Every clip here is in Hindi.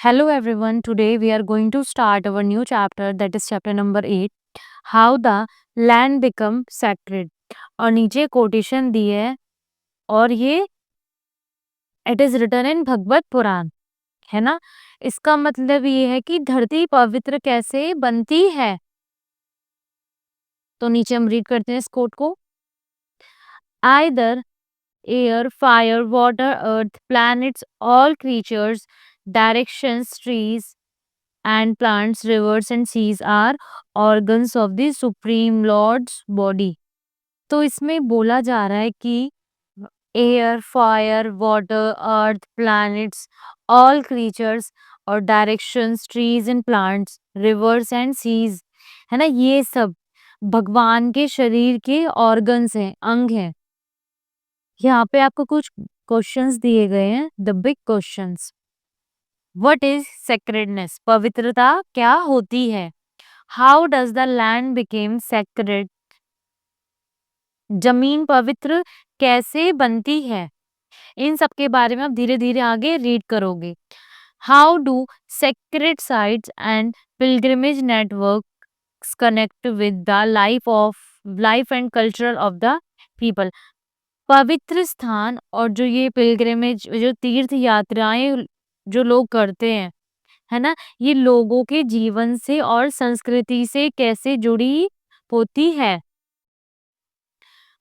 Hello everyone. Today we are going to start our new chapter, that is chapter number 8, How the Land Become Sacred. और नीचे कोटेशन दी है और ये इट इज रिटन इन भगवत पुराण, है ना। इसका मतलब ये है कि धरती पवित्र कैसे बनती है। तो नीचे हम रीड करते हैं इस कोट को। Either air, fire, water, earth, planets, all creatures, directions, trees, and plants, rivers, and seas are organs of the Supreme Lord's body. तो इसमें बोला जा रहा है कि air, fire, water, earth, planets, all creatures और directions, trees and plants, rivers and seas, है ना, ये सब भगवान के शरीर के ऑर्गन्स हैं, अंग हैं। यहाँ पे आपको कुछ क्वेश्चंस दिए गए हैं, the big questions. What is sacredness? पवित्रता क्या होती है? How does the land became sacred? जमीन पवित्र कैसे बनती है? इन सब के बारे में आप धीरे धीरे आगे रीड करोगे। How do sacred sites and pilgrimage networks connect with the life and culture of the people? पवित्र स्थान और जो ये पिलग्रिमेज, जो तीर्थ यात्राएं जो लोग करते हैं, है ना, ये लोगों के जीवन से और संस्कृति से कैसे जुड़ी होती है।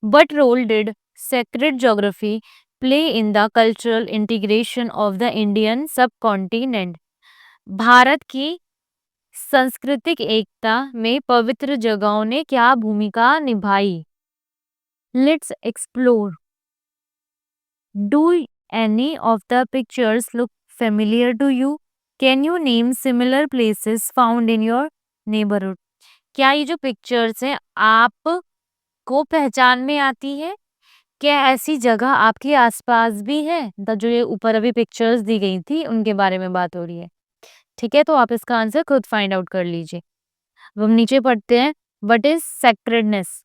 What role did sacred geography play in the cultural integration of the Indian subcontinent? Bharat की सांस्कृतिक एकता में पवित्र जगहों ने क्या भूमिका निभाई? Let's explore. Do any of the pictures look familiar to you? Can you name similar places found in your neighborhood? क्या ये जो पिक्चर्स हैं आपको पहचान में आती है? क्या ऐसी जगह आपके आसपास भी है? जो ये ऊपर अभी पिक्चर्स दी गई थी उनके बारे में बात हो रही है। ठीक है, तो आप इसका आंसर खुद फाइंड आउट कर लीजिए। अब हम नीचे पढ़ते हैं, what is sacredness?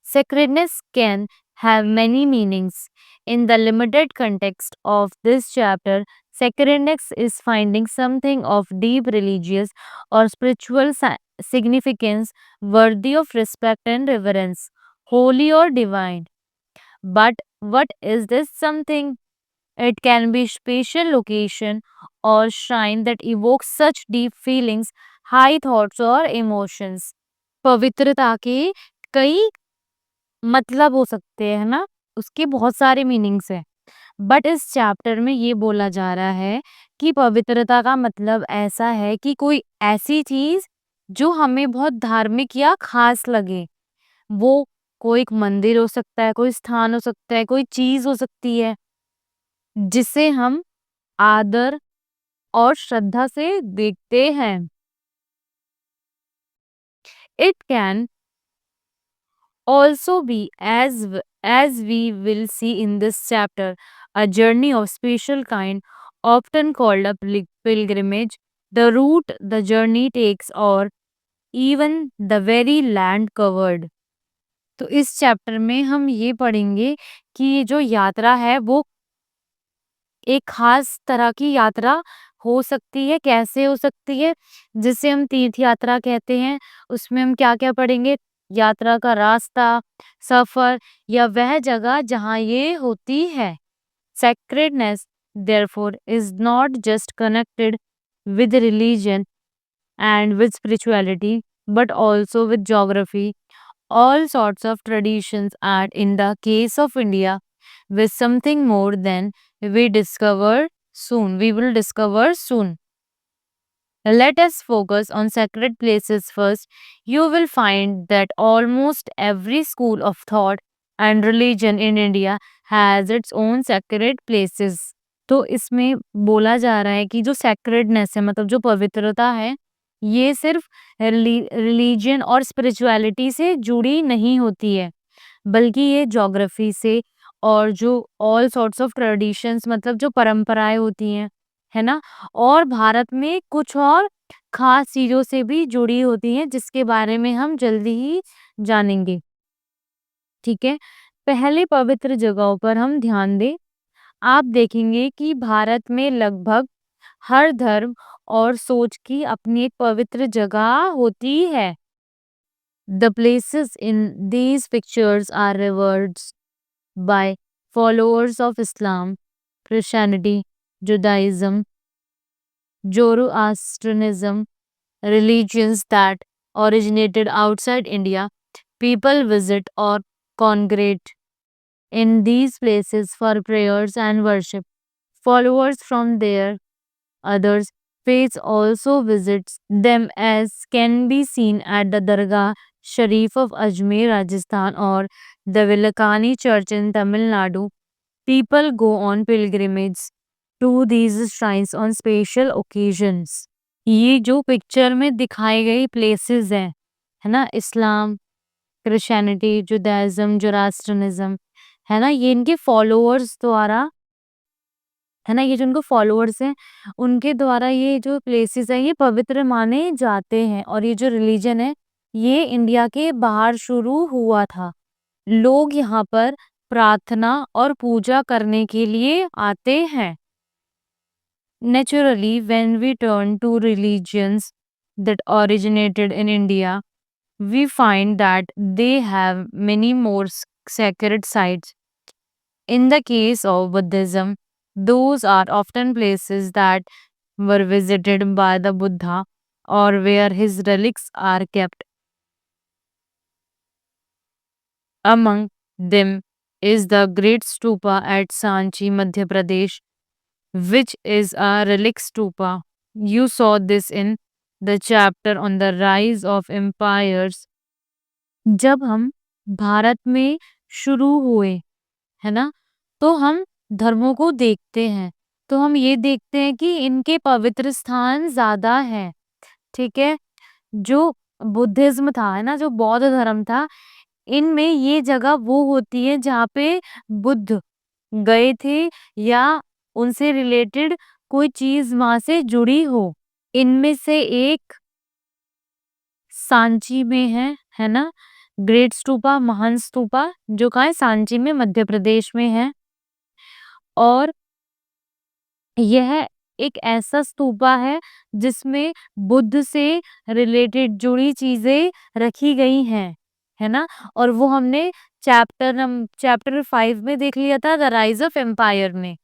Sacredness can have many meanings. In the limited context of this chapter, sacredness is finding something of deep religious or spiritual significance worthy of respect and reverence, holy or divine. But what is this something? It can be special location or shrine that evokes such deep feelings, high thoughts or emotions. पवित्रता के कई मतलब हो सकते हैं, है ना? उसके बहुत सारे मीनिंग्स हैं। बट इस चैप्टर में ये बोला जा रहा है कि पवित्रता का मतलब ऐसा है कि कोई ऐसी चीज जो हमें बहुत धार्मिक या खास लगे। वो कोई एक मंदिर हो सकता है, कोई स्थान हो सकता है, कोई चीज हो सकती है जिसे हम आदर और श्रद्धा से देखते हैं। It can also be, as we will see in this chapter, a journey of special kind, often called a pilgrimage. The route the journey takes, or even the very land covered. तो इस चैप्टर में हम ये पढ़ेंगे कि ये जो यात्रा है वो एक खास तरह की यात्रा हो सकती है। कैसे हो सकती है? जिसे हम तीर्थ यात्रा कहते हैं। उसमें हम क्या-क्या पढ़ेंगे? यात्रा का रास्ता, सफर या वह जगह जहाँ ये होती है। Sacredness, therefore, is not just connected with religion and with spirituality, but also with geography, all sorts of traditions, and in the case of India, with something more than we will discover soon. Let us focus on sacred places first. You will find that almost every school of thought and religion in India has its own sacred places. तो इसमें बोला जा रहा है कि जो सैक्रेडनेस है, मतलब जो पवित्रता है, ये सिर्फ रिलीजन और स्पिरिचुअलिटी से जुड़ी नहीं होती है, बल्कि ये ज्योग्राफी से और जो ऑल सॉर्ट्स ऑफ ट्रेडिशंस, मतलब जो परंपराएं होती हैं, है ना, और भारत में कुछ और खास चीजों से भी जुड़ी होती हैं जिसके बारे में हम जल्दी ही जानेंगे। ठीक है, पहले पवित्र जगहों पर हम ध्यान दें। आप देखेंगे कि भारत में लगभग हर धर्म और सोच की अपनी एक पवित्र जगह होती है। The places in these pictures are revered by followers of Islam, Christianity, Judaism, Zoroastrianism, religions that originated outside India. People visit or congregate in these places for prayers and worship. Followers from their others faiths also visits them, as can be seen at the Dargah Sharif of Ajmer, Rajasthan, or the Vilakani Church in Tamil Nadu. People go on pilgrimage to these shrines on special occasions. ये जो पिक्चर में दिखाई गई प्लेसेस हैं, है ना? इस्लाम, क्रिश्चियनिटी, जुदाइज्म, जोरास्ट्रियनिज्म, है ना? ये इनके फॉलोअर्स द्वारा, है ना? ये जो उनको फॉलोअर्स हैं, उनके द्वारा ये जो प्लेसेस हैं, ये पवित्र माने जाते हैं और ये जो रिलीजन है, ये इंडिया के बाहर शुरू हुआ था। लोग यहाँ पर प्रार्थना और पूजा करने के लिए आते हैं। Naturally, when we turn to religions that originated in India, we find that they have many more sacred sites. In the case of Buddhism, those are often places that were visited by the Buddha or where his relics are kept. Among them is the Great Stupa at Sanchi, Madhya Pradesh, which is a relic stupa. You saw this in the chapter on the rise of empires. जब हम भारत में शुरू हुए, है ना? तो हम धर्मों को देखते हैं, तो हम ये देखते हैं कि इनके पवित्र स्थान ज़्यादा हैं, ठीक है? जो बुद्धिज़्म था, है ना? जो बौद्ध धर्म था, इनमें ये जगह वो होती है जहाँ पे बुद्ध गए थे या उनसे रिलेटेड कोई चीज़ वहाँ से जुड़ी हो। इनमें से एक सांची में है ना? ग्रेट स्तूपा, महान स्तूपा जो कहाँ है? सांची में, मध्य प्रदेश में है। और यह एक ऐसा स्तूपा है जिसमें बुद्ध से रिलेटेड जुड़ी चीजें रखी गई हैं, है ना? और वो हमने चैप्टर 5 में देख लिया था, द राइज ऑफ एम्पायर में।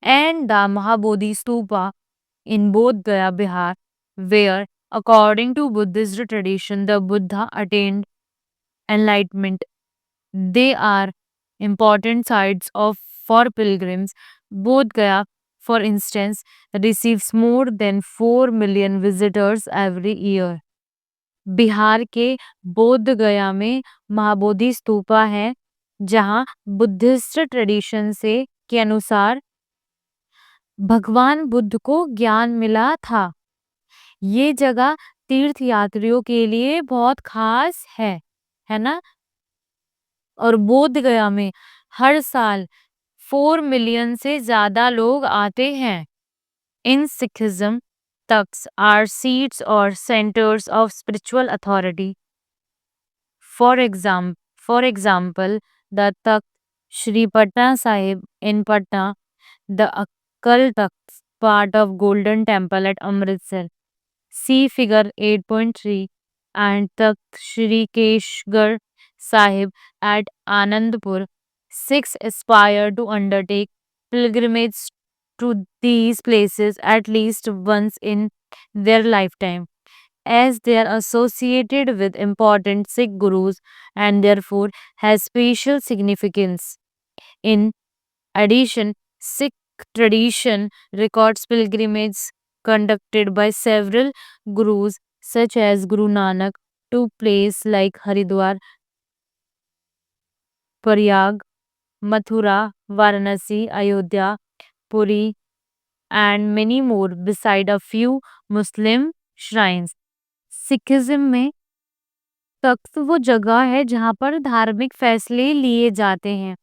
And the Mahabodhi stupa in Bodh Gaya, Bihar, where, according to Buddhist tradition, the Buddha attained enlightenment. They are important sites of for pilgrims. Bodh Gaya, for instance, receives more than 4 million visitors every year. Bihar के बोध गया में महाबोधि स्तूपा है जहाँ बुद्धिस्ट ट्रेडिशन से के अनुसार भगवान बुद्ध को ज्ञान मिला था। ये जगह तीर्थ यात्रियों के लिए बहुत खास है ना? और बोध गया में हर साल 4 मिलियन से ज्यादा लोग आते हैं। इन सिखिज्म तख्त आर सीट्स और centres of spiritual authority. For example the Takht Shri Patna Sahib in Patna, the अक्कल तख्त part of Golden Temple at Amritsar. See figure 8.3 and Takht Shri Keshgarh Sahib at Anandpur. Sikhs aspire to undertake pilgrimage to these places at least once in their lifetime, as they are associated with important Sikh gurus and therefore has special significance. In addition, Sikh tradition records pilgrimages conducted by several gurus such as Guru Nanak to places like Haridwar, Prayag, Mathura, Varanasi, Ayodhya, Puri, and many more, beside a few Muslim shrines. Sikhism में तख्त वो जगह है जहाँ पर धार्मिक फैसले लिए जाते हैं,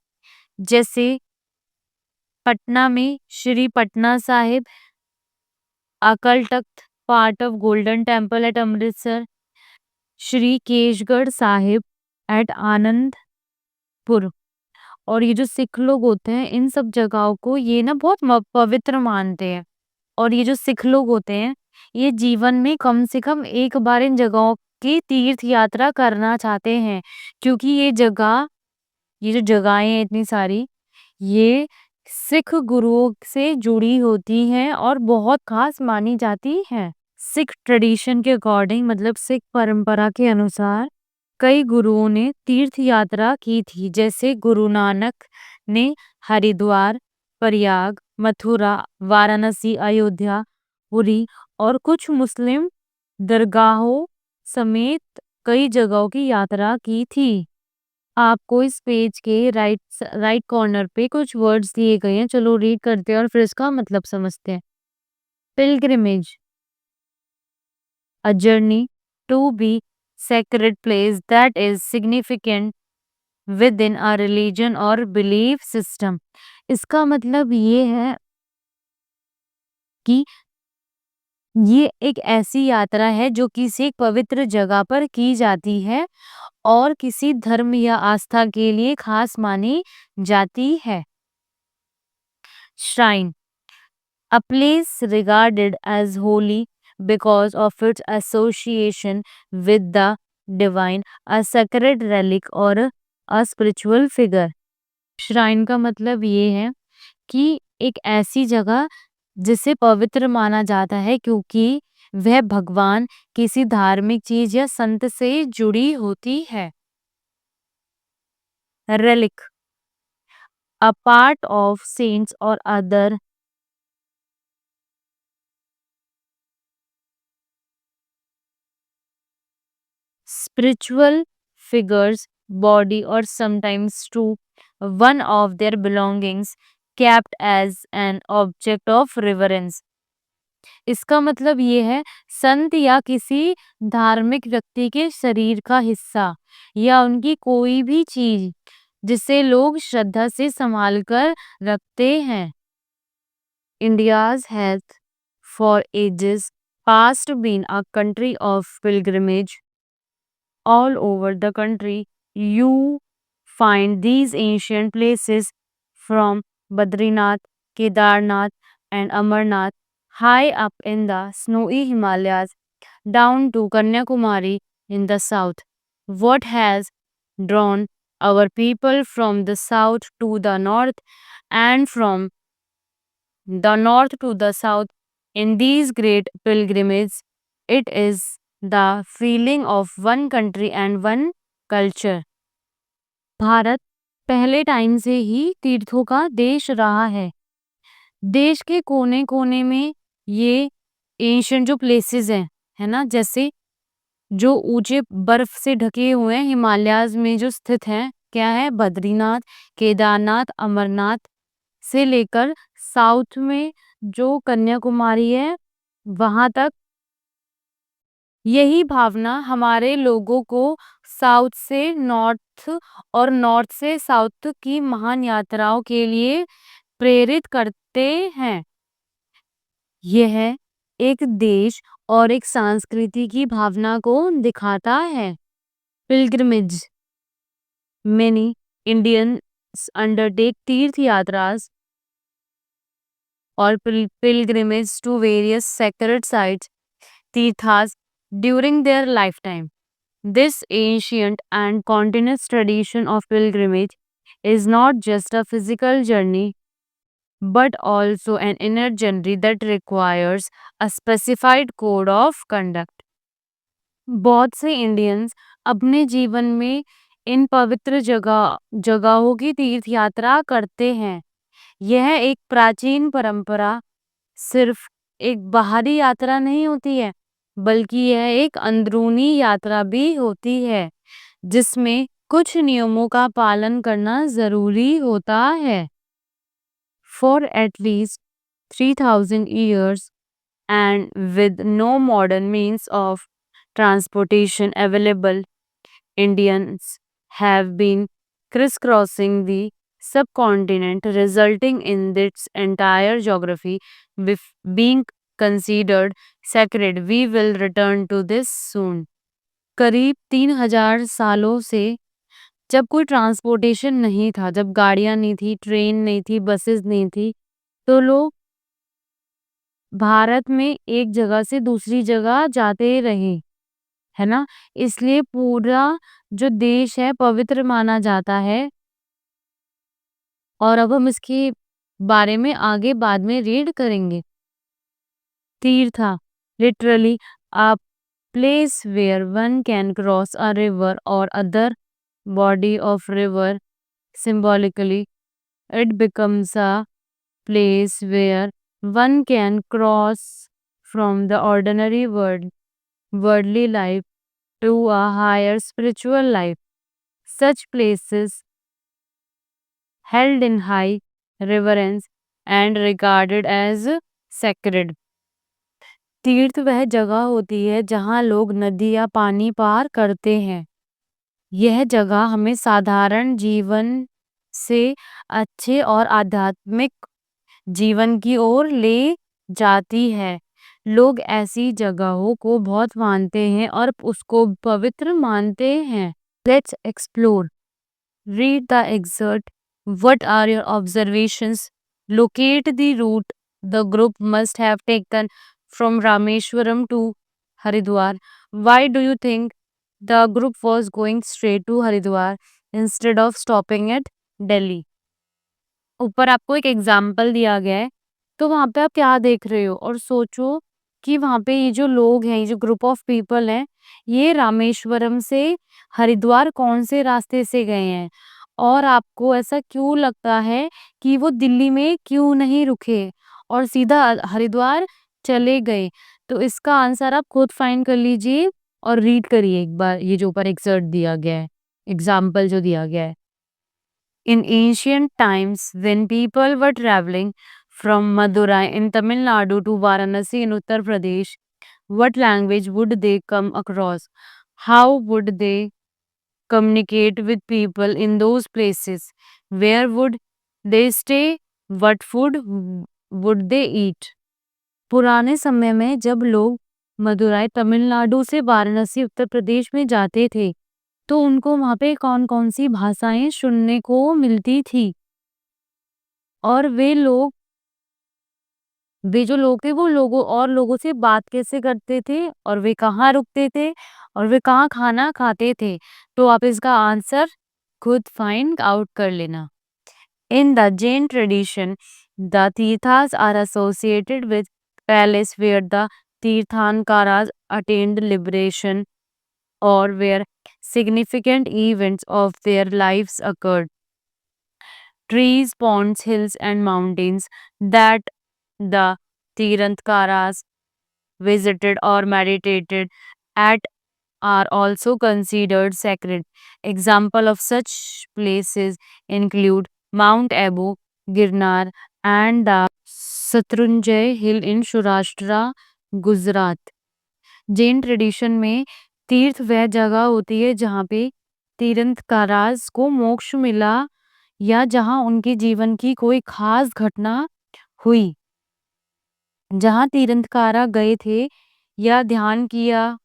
जैसे पटना में Shri Patna Sahib, Akal Takht part of golden temple at Amritsar, Shri Keshgarh Sahib at Anandpur, और ये जो सिख लोग होते हैं, इन सब जगहों को ये ना बहुत पवित्र मानते हैं। और ये जो सिख लोग होते हैं, ये जीवन में कम से कम एक बार इन जगहों की तीर्थ यात्रा करना चाहते हैं, क्योंकि ये जो जगहें हैं इतनी सारी, ये सिख गुरुओं से जुड़ी होती हैं और बहुत खास मानी जाती हैं। सिख ट्रेडिशन के अकॉर्डिंग, मतलब सिख परंपरा के अनुसार, कई गुरुओं ने तीर्थ यात्रा की थी, जैसे गुरु नानक ने हरिद्वार, प्रयाग, मथुरा, वाराणसी, अयोध्या, पुरी और कुछ मुस्लिम दरगाहों समेत कई जगहों की यात्रा की थी। आपको इस पेज के राइट कॉर्नर पे कुछ वर्ड्स दिए गए हैं, चलो रीड करते हैं और फिर इसका मतलब समझते हैं। Pilgrimage, a journey to be sacred place that is significant within a religion or belief system। इसका मतलब ये है कि ये एक ऐसी यात्रा है जो किसी एक पवित्र जगह पर की जाती है और किसी धर्म या आस्था के लिए खास मानी जाती है। Shrine, a place regarded as holy because of its association with the divine, a sacred relic or a spiritual figure। Shrine का मतलब ये है कि एक ऐसी जगह जिसे पवित्र माना जाता है क्योंकि वह भगवान, किसी धार्मिक चीज या संत से जुड़ी होती है। Relic, a part of saints or other spiritual figures body or sometimes to one of their belongings kept as an object of reverence। इसका मतलब ये है संत या किसी धार्मिक व्यक्ति के शरीर का हिस्सा या उनकी कोई भी चीज जिसे लोग श्रद्धा से संभाल कर रखते हैं। India's has for ages past been a country of pilgrimage। All over the country, you find these ancient places from Badrinath, Kedarnath, and Amarnath, high up in the snowy Himalayas, down to Kanyakumari in the south. What has drawn our people from the south to the north and from the north to the south in these great pilgrimages? It is the feeling of one country and one culture। Bharat पहले टाइम से ही तीर्थों का देश रहा है। देश के कोने कोने में ये एंशियंट जो प्लेसेस हैं, है ना, जैसे जो ऊंचे बर्फ से ढके हुए हैं हिमालयाज में जो स्थित हैं, क्या है, बद्रीनाथ, केदारनाथ, अमरनाथ से लेकर साउथ में जो कन्याकुमारी है वहां तक, यही भावना हमारे लोगों को साउथ से नॉर्थ और नॉर्थ से साउथ की महान यात्राओं के लिए प्रेरित करते हैं। यह एक देश और एक संस्कृति की भावना को दिखाता है। पिलग्रिमेज, मेनी इंडियंस अंडरटेक तीर्थ यात्रास or pilgrimage to various sacred sites, tirthas, during their lifetime. This ancient and continuous tradition of pilgrimage is not just a physical journey but also an inner journey that requires a specified code of conduct। बहुत से इंडियंस अपने जीवन में इन पवित्र जगहों की तीर्थ यात्रा करते हैं। यह एक प्राचीन परंपरा सिर्फ एक बाहरी यात्रा नहीं होती है, बल्कि यह एक अंदरूनी यात्रा भी होती है जिसमें कुछ नियमों का पालन करना जरूरी होता है। For at least 3000 years and with no modern means of transportation available, Indians have been crisscrossing the subcontinent, resulting in its entire geography being considered sacred। We will return to this soon। करीब 3000 सालों से जब कोई ट्रांसपोर्टेशन नहीं था, जब गाड़ियाँ नहीं थी, ट्रेन नहीं थी, बसेस नहीं थी, तो लोग भारत में एक जगह से दूसरी जगह जाते रहे, है ना? इसलिए पूरा जो देश है पवित्र माना जाता है और अब हम इसके बारे में आगे बाद में रीड करेंगे। तीर्था, literally a place where one can cross a river or other body of river. Symbolically, it becomes a place where one can cross from the ordinary worldly life to a higher spiritual life. Such places held in high reverence and regarded as sacred. तीर्थ वह जगह होती है जहाँ लोग नदी या पानी पार करते हैं। यह जगह हमें साधारण जीवन से अच्छे और आध्यात्मिक जीवन की ओर ले जाती है। लोग ऐसी जगहों को बहुत मानते हैं और उसको पवित्र मानते हैं। Let's explore. Read the excerpt. What are your observations? Locate the route the group must have taken from Rameshwaram to Haridwar. Why do you think the group was going straight to Haridwar instead of stopping at Delhi? ऊपर आपको एक एग्जाम्पल दिया गया है, तो वहाँ पे आप क्या देख रहे हो और सोचो कि वहाँ पे ये जो लोग हैं, ये जो ग्रुप ऑफ पीपल हैं, ये रामेश्वरम से हरिद्वार कौन से रास्ते से गए हैं और आपको ऐसा क्यों लगता है कि वो दिल्ली में क्यों नहीं रुके और सीधा हरिद्वार चले गए? तो इसका आंसर आप खुद फाइंड कर लीजिए और रीड करिए एक बार ये जो ऊपर एक्सर्ट दिया गया है, एग्जाम्पल जो दिया गया है। In ancient times, when people were traveling from Madurai in Tamil Nadu to Varanasi in Uttar Pradesh, what language would they come across? How would they communicate with people in those places? Where would they stay? What food would they eat? पुराने समय में जब लोग मदुराई तमिलनाडु से वाराणसी उत्तर प्रदेश में जाते थे, तो उनको वहाँ पे कौन-कौन सी भाषाएँ सुनने को मिलती थी और वे जो लोग थे वो लोगों से बात कैसे करते थे और वे कहाँ रुकते थे और वे कहाँ खाना खाते थे। तो आप इसका आंसर खुद फाइंड आउट कर लेना। In the Jain tradition, the Tirthas are associated with palace where the Tirthankaras attained liberation or where significant events of their lives occurred. Trees, ponds, hills, and mountains that the Tirthankaras visited or meditated at are also considered sacred. Example of such places include Mount Abu, Girnar, and the Satrunjay Hill in Saurashtra, Gujarat. Jain tradition में तीर्थ वह जगह होती है जहाँ पे तीर्थंकरास को मोक्ष मिला या जहाँ उनके जीवन की कोई खास घटना हुई। जहाँ तीर्थंकरा गए थे या ध्यान किया,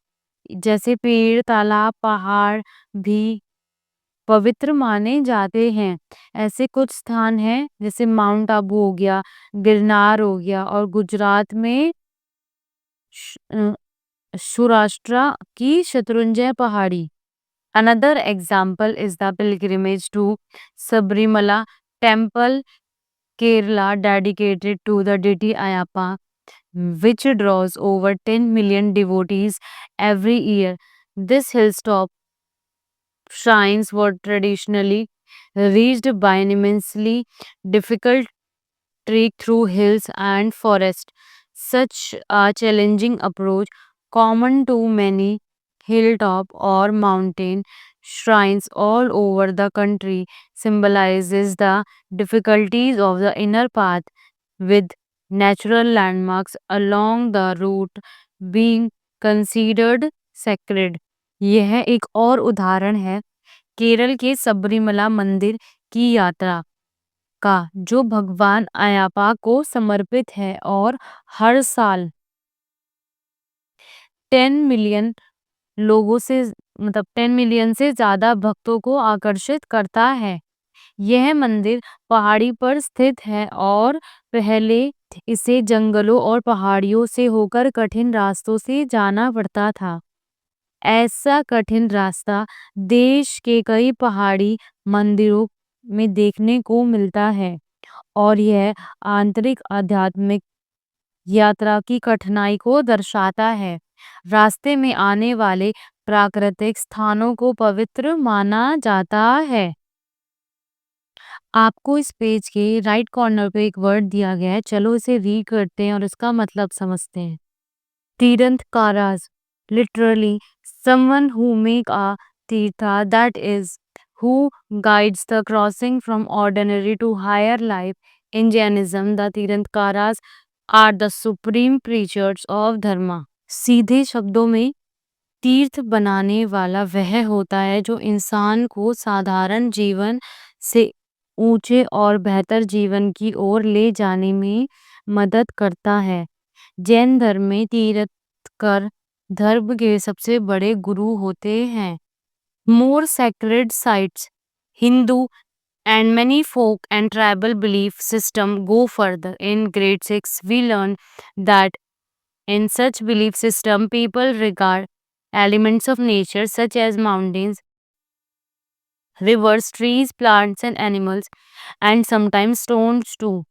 जैसे पेड़, तालाब, पहाड़ भी पवित्र माने जाते हैं। ऐसे कुछ स्थान हैं जैसे माउंट आबू हो गया, गिरनार हो गया और गुजरात में सौराष्ट्र की शत्रुंजय पहाड़ी। Another example is the pilgrimage to Sabrimala temple, Kerala, dedicated to the deity Ayappa, which draws over 10 million devotees every year. This hilltop shrines were traditionally reached by an immensely difficult trek through hills and forest. Such a challenging approach, common to many hilltop or mountain shrines all over the country, symbolizes the difficulties of the inner path, with natural landmarks along the route being considered sacred. यह एक और उदाहरण है केरल के सबरीमला मंदिर की यात्रा का, जो भगवान अयप्पा को समर्पित है और हर साल 10 मिलियन लोगों से मतलब 10 मिलियन से ज़्यादा भक्तों को आकर्षित करता है। यह मंदिर पहाड़ी पर स्थित है और पहले इसे जंगलों और पहाड़ियों से होकर कठिन रास्तों से जाना पड़ता था। ऐसा कठिन रास्ता देश के कई पहाड़ी मंदिरों में देखने को मिलता है और यह आंतरिक आध्यात्मिक यात्रा की कठिनाई को दर्शाता है। रास्ते में आने वाले प्राकृतिक स्थानों को पवित्र माना जाता है। आपको इस पेज के राइट कॉर्नर पे एक वर्ड दिया गया है, चलो इसे रीड करते हैं और इसका मतलब समझते हैं। तीर्थंकरास, literally someone who make a tirtha, that is, who guides the crossing from ordinary to higher life. In Jainism, the Tirthankaras are the supreme preachers of dharma. सीधे शब्दों में तीर्थ बनाने वाला वह होता है जो इंसान को साधारण जीवन से ऊंचे और बेहतर जीवन की ओर ले जाने में मदद करता है। जैन धर्म में तीर्थंकर धर्म के सबसे बड़े गुरु होते हैं। More sacred sites, Hindu and many folk and tribal belief system go further. In grade 6, we learn that in such belief system, people regard elements of nature such as mountains, rivers, trees, plants, and animals, and sometimes stones too,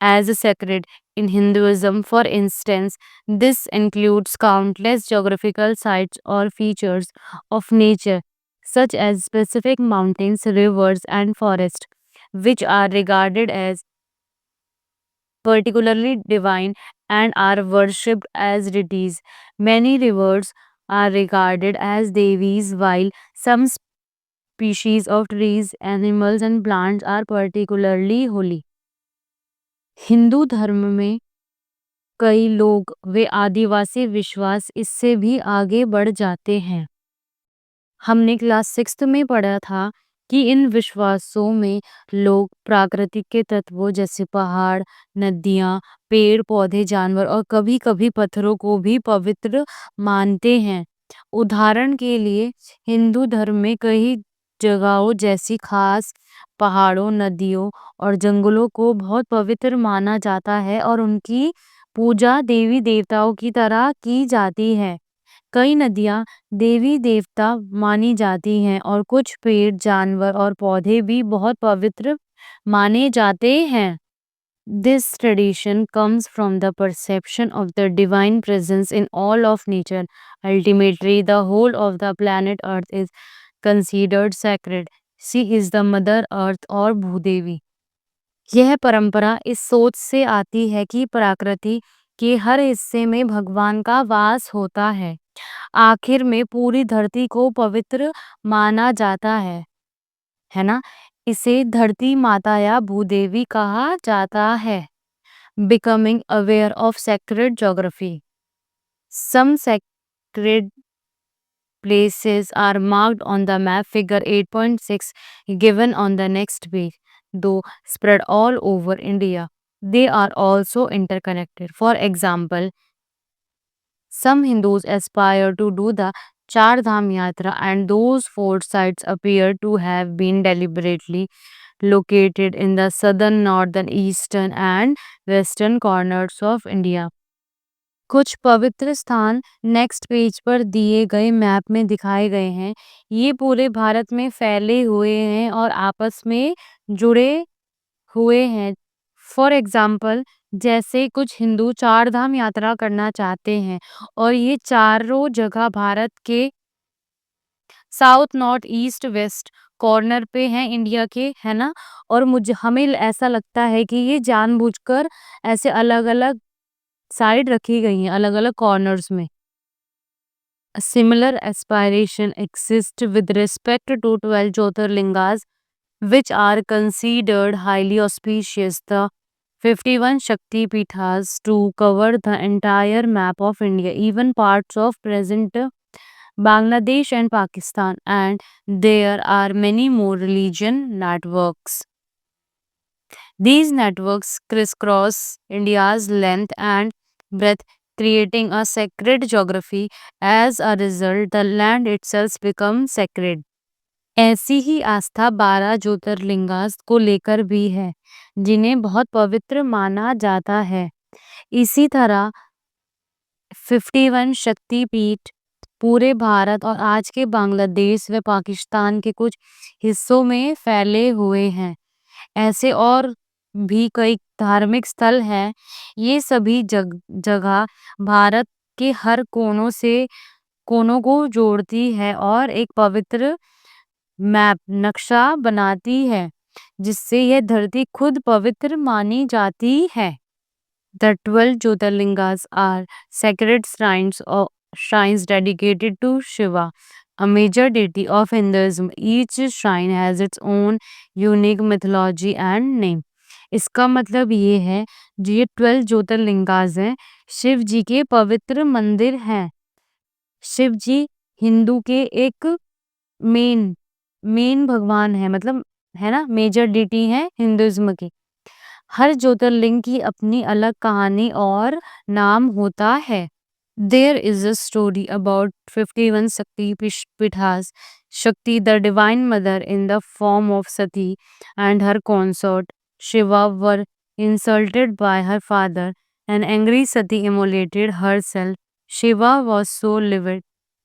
as sacred. In Hinduism, for instance, this includes countless geographical sites or features of nature, such as specific mountains, rivers, and forests, which are regarded as particularly divine and are worshipped as deities. Many rivers are regarded as devis, while some species of trees, animals, and plants are particularly holy. Hindu धर्म में कई लोग वे आदिवासी विश्वास इससे भी आगे बढ़ जाते हैं। हमने क्लास 6 में पढ़ा था कि इन विश्वासों में लोग प्राकृतिक के तत्वों जैसे पहाड़, नदियाँ, पेड़, पौधे, जानवर और कभी-कभी पत्थरों को भी पवित्र मानते हैं। उदाहरण के लिए हिंदू धर्म में कई जगहों जैसी खास पहाड़ों, नदियों और जंगलों को बहुत पवित्र माना जाता है और उनकी पूजा देवी देवताओं की तरह की जाती है। कई नदियाँ देवी देवता मानी जाती हैं और कुछ पेड़, जानवर और पौधे भी बहुत पवित्र माने जाते हैं। This tradition comes from the perception of the divine presence in all of nature. Ultimately, the whole of the planet Earth is considered sacred. She is the Mother Earth और भूदेवी। यह परंपरा इस सोच से आती है कि प्रकृति के हर हिस्से में भगवान का वास होता है। आखिर में पूरी धरती को पवित्र माना जाता है ना? इसे धरती माता या भूदेवी कहा जाता है। Becoming aware of sacred geography. Some sacred places are marked on the map figure 8.6 given on the next page, though spread all over India. They are also interconnected. For example, some Hindus aspire to do the Char Dham Yatra, and those four sites appear to have been deliberately located in the southern, northern, eastern, and western corners of India. कुछ पवित्र स्थान नेक्स्ट पेज पर दिए गए मैप में दिखाए गए हैं। ये पूरे भारत में फैले हुए हैं और आपस में जुड़े हुए हैं। फॉर एग्जाम्पल, जैसे कुछ हिंदू चार धाम यात्रा करना चाहते हैं और ये चारों जगह भारत के south, north, east, west corner पे हैं इंडिया के, है ना? और हमें ऐसा लगता है कि ये जानबूझकर ऐसे अलग-अलग साइड रखी गई हैं, अलग-अलग कॉर्नर्स में। A similar aspiration exists with respect to 12 Jyotirlingas, which are considered highly auspicious. The 51 Shakti Pithas to cover the entire map of India, even parts of present Bangladesh and Pakistan, and there are many more religion networks. These networks crisscross India's length and breadth, creating a sacred geography. As a result, the land itself becomes sacred. ऐसी ही आस्था 12 ज्योतिर्लिंगास को लेकर भी है, जिन्हें बहुत पवित्र माना जाता है। इसी तरह 51 शक्तिपीठ पूरे भारत और आज के बांग्लादेश व पाकिस्तान के कुछ हिस्सों में फैले हुए हैं। ऐसे और भी कई धार्मिक स्थल हैं। ये सभी जगह भारत के हर कोनों को जोड़ती है और एक पवित्र मैप नक्शा बनाती है, जिससे यह धरती खुद पवित्र मानी जाती है। The 12 Jyotirlingas are sacred shrines dedicated to Shiva, a major deity of Hinduism. Each shrine has its own unique mythology and name. इसका मतलब ये है, जो ये 12 ज्योतिर्लिंगास हैं, शिव जी के पवित्र मंदिर हैं। शिव जी हिंदू के एक मेन मेन भगवान है, मतलब है ना, मेजर डिटी है हिंदुइज्म की। हर ज्योतिर्लिंग की अपनी अलग कहानी और नाम होता है। There is a story about 51 Shakti Pithas. Shakti, the divine mother in the form of Sati, and her consort Shiva were insulted by her father. An angry Sati immolated herself. Shiva was so livid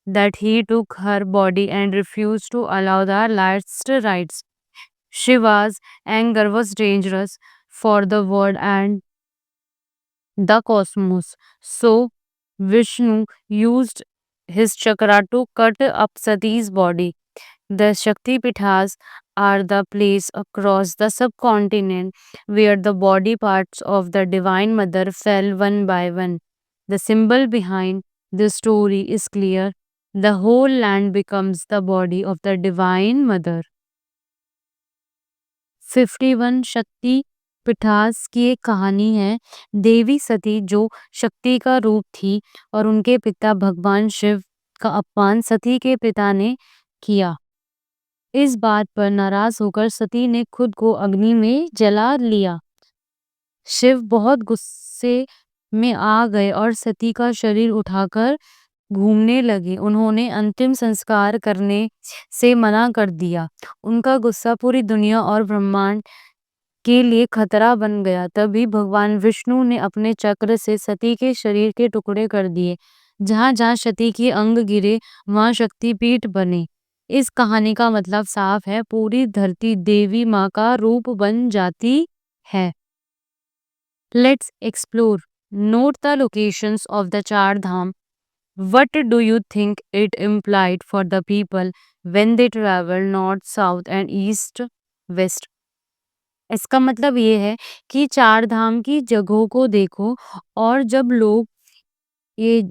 that he took her body and refused to allow the last rites. Shiva's anger was dangerous for the world and the cosmos. So Vishnu used his chakra to cut up Sati's body. The Shakti Pithas are the place across the subcontinent where the body parts of the Divine Mother fell one by one. The symbol behind the story is clear. The whole land becomes the body of the Divine Mother. 51 शक्ति पीठास की एक कहानी है। देवी सती जो शक्ति का रूप थी और उनके पिता भगवान शिव का अपमान सती के पिता ने किया। इस बात पर नाराज होकर सती ने खुद को अग्नि में जला लिया। शिव बहुत गुस्से में आ गए और सती का शरीर उठाकर घूमने लगे। उन्होंने अंतिम संस्कार करने से मना कर दिया। उनका गुस्सा पूरी दुनिया और ब्रह्मांड के लिए खतरा बन गया। तभी भगवान विष्णु ने अपने चक्र से सती के शरीर के टुकड़े कर दिए। जहां जहां सती के अंग गिरे वहां शक्तिपीठ बने। इस कहानी का मतलब साफ है, पूरी धरती देवी माँ का रूप बन जाती है। Let's explore. Note the locations of the Char Dham. What do you think it implied for the people when they travel north, south and east, west? इसका मतलब ये है कि चार धाम की जगहों को देखो और जब लोग ये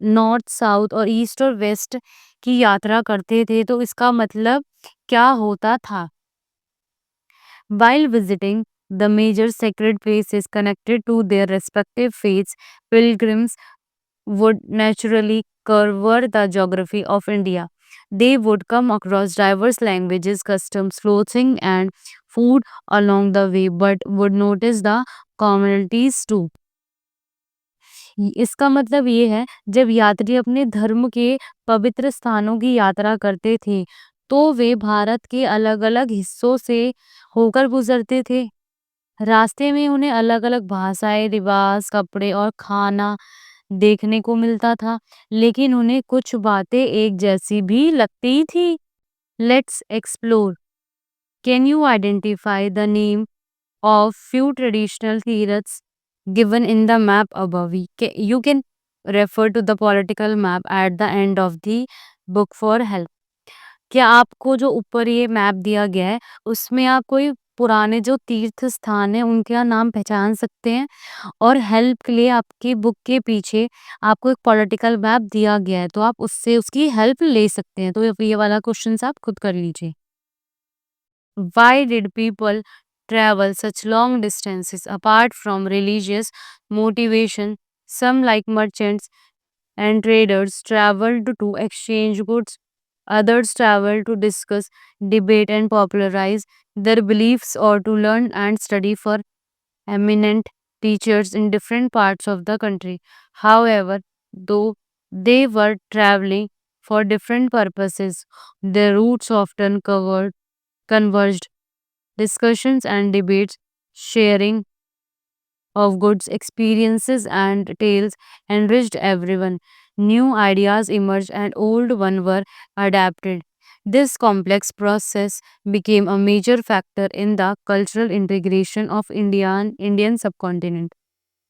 नॉर्थ, साउथ और ईस्ट और वेस्ट की यात्रा करते थे तो इसका मतलब क्या होता था? While visiting the major sacred places connected to their respective faiths, pilgrims would naturally cover the geography of India. They would come across diverse languages, customs, clothing, and food along the way, but would notice the commonalities too. इसका मतलब ये है, जब यात्री अपने धर्म के पवित्र स्थानों की यात्रा करते थे, तो वे भारत के अलग-अलग हिस्सों से होकर गुजरते थे। रास्ते में उन्हें अलग-अलग भाषाएं, रिवाज, कपड़े और खाना देखने को मिलता था, लेकिन उन्हें कुछ बातें एक जैसी भी लगती थी। Let's explore. Can you identify the name of few traditional Tirthas given in the map above? You can refer to the political map at the end of the book for help. क्या आपको जो ऊपर ये मैप दिया गया है उसमें आप कोई पुराने जो तीर्थ स्थान है उनका नाम पहचान सकते हैं? और हेल्प के लिए आपकी बुक के पीछे आपको एक पॉलिटिकल मैप दिया गया है, तो आप उससे उसकी हेल्प ले सकते हैं। तो ये वाला क्वेश्चन आप खुद कर लीजिए। Why did people travel such long distances apart from religious motivation? Some, like merchants and traders, traveled to exchange goods. Others traveled to discuss, debate, and popularize their beliefs or to learn and study for eminent teachers in different parts of the country. However, though they were traveling for different purposes, their routes often converged. Discussions and debates, sharing of goods, experiences, and tales enriched everyone. New ideas emerged and old ones were adapted. This complex process became a major factor in the cultural integration of Indian subcontinent.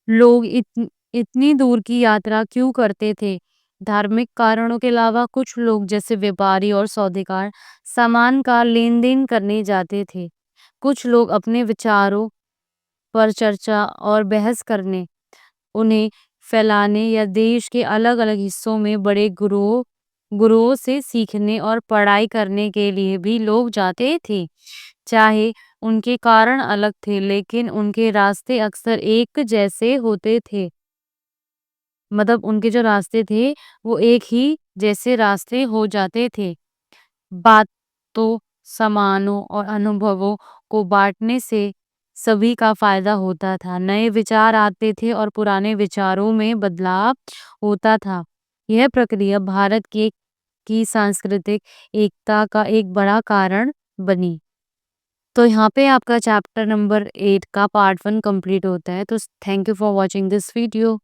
लोग इतनी दूर की यात्रा क्यों करते थे? धार्मिक कारणों के अलावा कुछ लोग जैसे व्यापारी और सौदेकार सामान का लेन-देन करने जाते थे। कुछ लोग अपने विचारों पर चर्चा और बहस करने, उन्हें फैलाने या देश के अलग-अलग हिस्सों में बड़े गुरुओं से सीखने और पढ़ाई करने के लिए भी लोग जाते थे। चाहे उनके कारण अलग थे, लेकिन उनके रास्ते अक्सर एक जैसे होते थे। मतलब उनके जो रास्ते थे, वो एक ही जैसे रास्ते हो जाते थे। बातों, सामानों और अनुभवों को बाँटने से सभी का फ़ायदा होता था। नए विचार आते थे और पुराने विचारों में बदलाव होता था। यह प्रक्रिया भारत की सांस्कृतिक एकता का एक बड़ा कारण बनी। तो यहाँ पे आपका चैप्टर नंबर 8 का पार्ट 1 कंप्लीट होता है। तो thank you for watching this video.